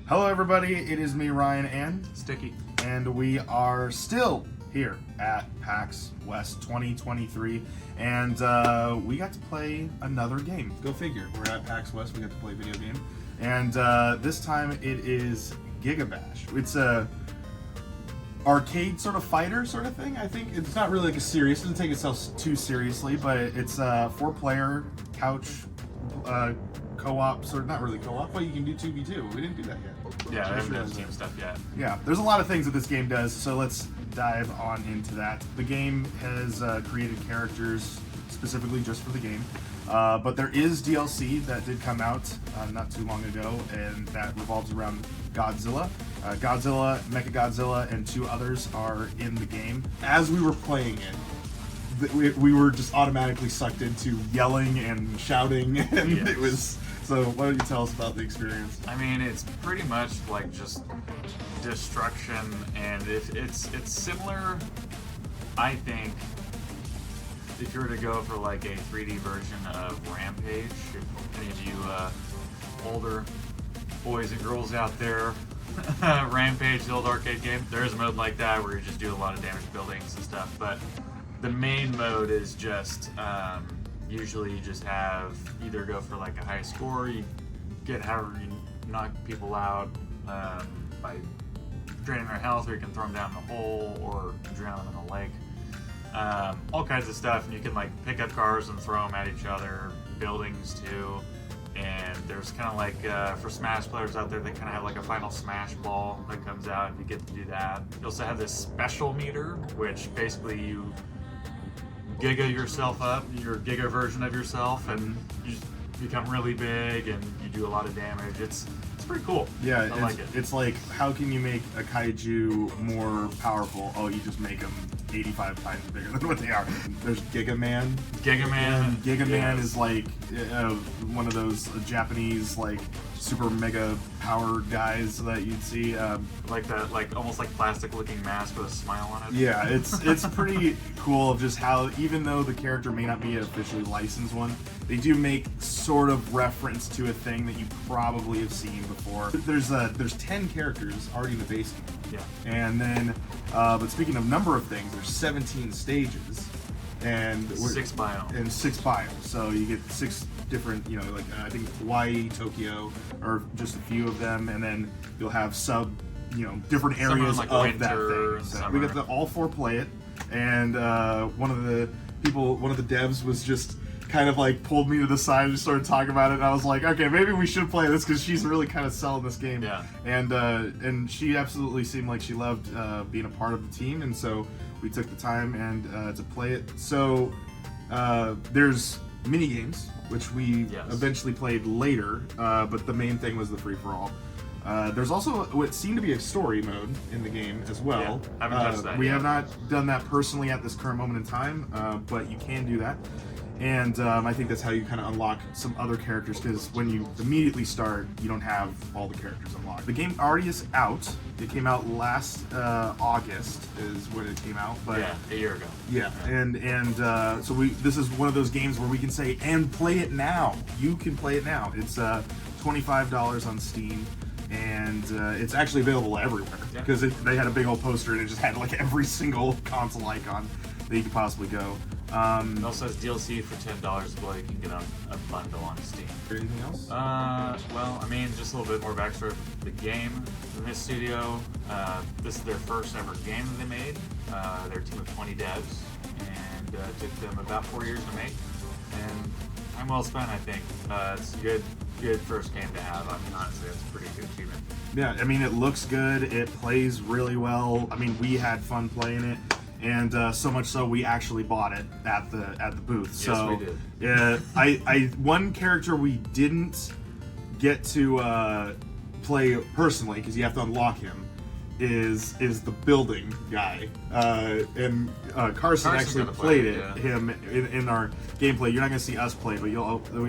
Hello everybody, it is me, Ryan, and Sticky. And we are still here at PAX West 2023, and we got to play another game. Go figure, we're at PAX West, we got to play a video game. And this time it is GigaBash. It's a arcade sort of fighter sort of thing, I think. It's not really like a serious, it doesn't take itself too seriously, but it's a 4-player couch co-op, sort of, not really co-op, but you can do 2v2. We didn't do that yet. Yeah, I haven't done team stuff yet. Yeah, there's a lot of things that this game does, so let's dive on into that. The game has created characters specifically just for the game, but there is DLC that did come out not too long ago, and that revolves around Godzilla. Godzilla, Mechagodzilla, and 2 others are in the game. As we were playing it, we were just automatically sucked into yelling and shouting, and yes. It was... So why don't you tell us about the experience? I mean, it's pretty much like just destruction, and it's similar, I think, if you were to go for like a 3D version of Rampage. If any of you older boys and girls out there, Rampage, the old arcade game, there is a mode like that where you just do a lot of damage to buildings and stuff, but the main mode is just usually you just have either go for like a high score, you get however you knock people out by draining their health, or you can throw them down in a hole or drown them in a lake. All kinds of stuff, and you can like pick up cars and throw them at each other, buildings too. And there's kind of like, for Smash players out there, they kind of have like a final Smash ball that comes out, and you get to do that. You also have this special meter, which basically you Giga yourself up, your Giga version of yourself, and you just become really big and you do a lot of damage. It's pretty cool. Yeah, I like it. It's like, how can you make a kaiju more powerful? Oh, you just make them 85 times bigger than what they are. There's Giga Man. Giga Man. Giga Man yes. is like one of those Japanese like super mega power guys that you'd see. Like that, like almost like plastic looking mask with a smile on it. Yeah, it's pretty cool just how, even though the character may not be an officially licensed one, they do make sort of reference to a thing that you probably have seen before. There's 10 characters already in the base game. Yeah. And then, but speaking of number of things, there's 17 stages. And 6 biomes. And 6 biomes. So you get 6 different, like I think Hawaii, Tokyo, or just a few of them, and then you'll have different areas like of winter that thing. So we got to all 4 play it, and one of the devs was just kind of like pulled me to the side and just started talking about it, and I was like, okay, maybe we should play this because she's really kind of selling this game. Yeah. And she absolutely seemed like she loved being a part of the team, and so we took the time and to play it. So there's mini games, which we eventually played later, but the main thing was the free-for-all. There's also what seemed to be a story mode in the game as well. Yeah, haven't touched that we yet. have not done that personally at this current moment in time, but you can do that. And I think that's how you kind of unlock some other characters, because when you immediately start, you don't have all the characters unlocked. The game already is out. It came out last August is when it came out. But yeah, a year ago. Yeah, and so this is one of those games where we can say, and play it now. You can play it now. It's $25 on Steam, and it's actually available everywhere, because they had a big old poster and it just had like every single console icon that you could possibly go. It also has DLC for $10 as well. You can get a bundle on Steam. Anything else? Well, I mean, just a little bit more backstory of the game. This studio, this is their first ever game that they made. They're a team of 20 devs, and it took them about 4 years to make. And time well spent, I think. It's a good first game to have. I mean, honestly, that's a pretty good achievement. Yeah, I mean, it looks good. It plays really well. I mean, we had fun playing it. And so much so we actually bought it at the booth. Yes, So we did. I one character we didn't get to play personally, because you have to unlock him, is the building guy. And Carson actually played him in our gameplay. You're not gonna see us play, but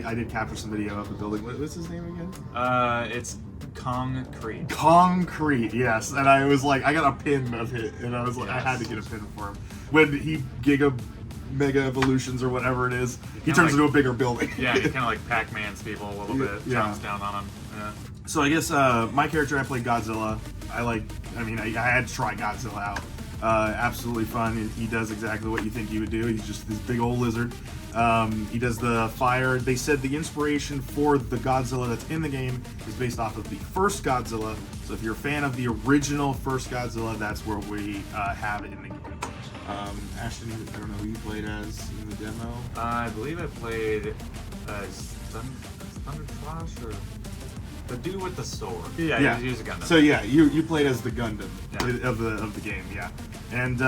I did capture some video of the building. What's his name again? It's Concrete. Concrete, yes. And I was like, I got a pin of it, and I was like, Yes. I had to get a pin for him. When he mega evolutions or whatever it is, he turns into a bigger building. Yeah, he kind of like Pac-Man's people a little bit, Yeah. jumps down on them. Yeah. So I guess my character, I played Godzilla. I had to try Godzilla out. Absolutely fun. He does exactly what you think he would do. He's just this big old lizard. He does the fire. They said the inspiration for the Godzilla that's in the game is based off of the first Godzilla. So if you're a fan of the original first Godzilla, that's where we have it in the game. Ashton, I don't know who you played as in the demo. I believe I played as Thunder Flash or the dude with the sword. Yeah. He was a Gundam. So yeah, you played as the Gundam Yeah. of the game, yeah. And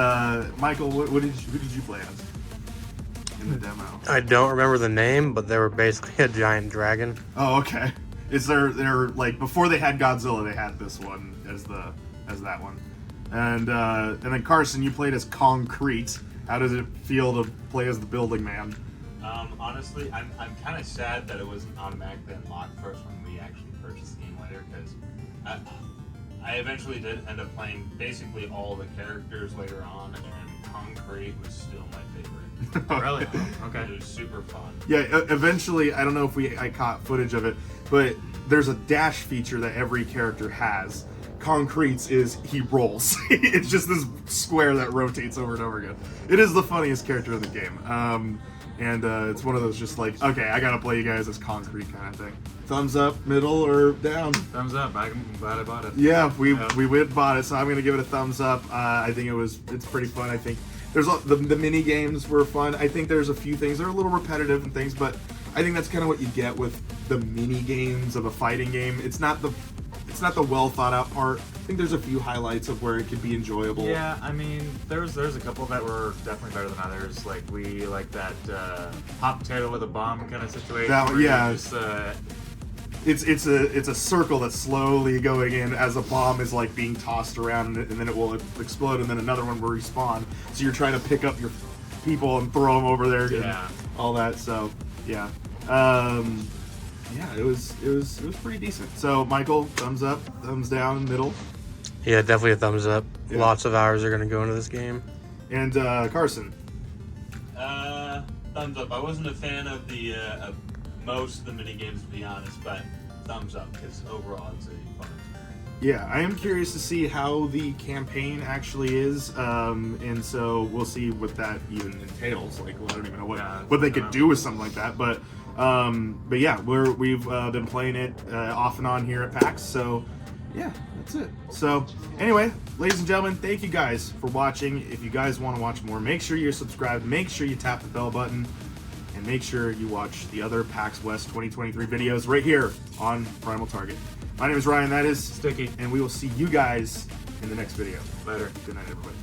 Michael, who did you play as in the demo? I don't remember the name, but they were basically a giant dragon. Oh, okay. Is they're like before they had Godzilla, they had this one as that one. And then Carson, you played as Concrete. How does it feel to play as the Building Man? Honestly, I'm kind of sad that it wasn't automatically unlocked first when we actually purchased the game later, because I eventually did end up playing basically all the characters later on, and Concrete was still my favorite. Really? Okay. It was super fun. Yeah, eventually, I don't know if I caught footage of it, but there's a dash feature that every character has. Concrete's is he rolls. It's just this square that rotates over and over again. It is the funniest character in the game. And it's one of those just like, okay, I gotta play you guys as Concrete kind of thing. Thumbs up, middle, or down? Thumbs up. I'm glad I bought it. Yeah, we went and bought it, so I'm gonna give it a thumbs up. I think it's pretty fun. I think there's the mini games were fun. I think there's a few things that are a little repetitive and things, but I think that's kind of what you get with the mini games of a fighting game. It's not the well thought out part. I think there's a few highlights of where it could be enjoyable. Yeah, I mean, there's a couple that were definitely better than others. Like we like that hot potato with a bomb kind of situation. That one, where you yeah. Just, It's a circle that's slowly going in as a bomb is like being tossed around, and then it will explode, and then another one will respawn. So you're trying to pick up your people and throw them over there. Yeah. And all that. So yeah. Yeah, it was pretty decent. So Michael, thumbs up, thumbs down, middle, Yeah, definitely a thumbs up. Yeah. Lots of hours are going to go into this game. and Carson. Thumbs up. I wasn't a fan of the of most of the mini games, to be honest, but thumbs up because overall it's a fun experience. Yeah, I am curious to see how the campaign actually is, and so we'll see what that even entails. Like, I don't even know what they could do with something like that, but yeah, we've been playing it off and on here at PAX, so yeah, that's it. So anyway, ladies and gentlemen, thank you guys for watching. If you guys want to watch more, make sure you're subscribed, make sure you tap the bell button, and make sure you watch the other PAX West 2023 videos right here on Primal Target. My name is Ryan, that is Sticky. and we will see you guys in the next video. Later. Good night, everybody.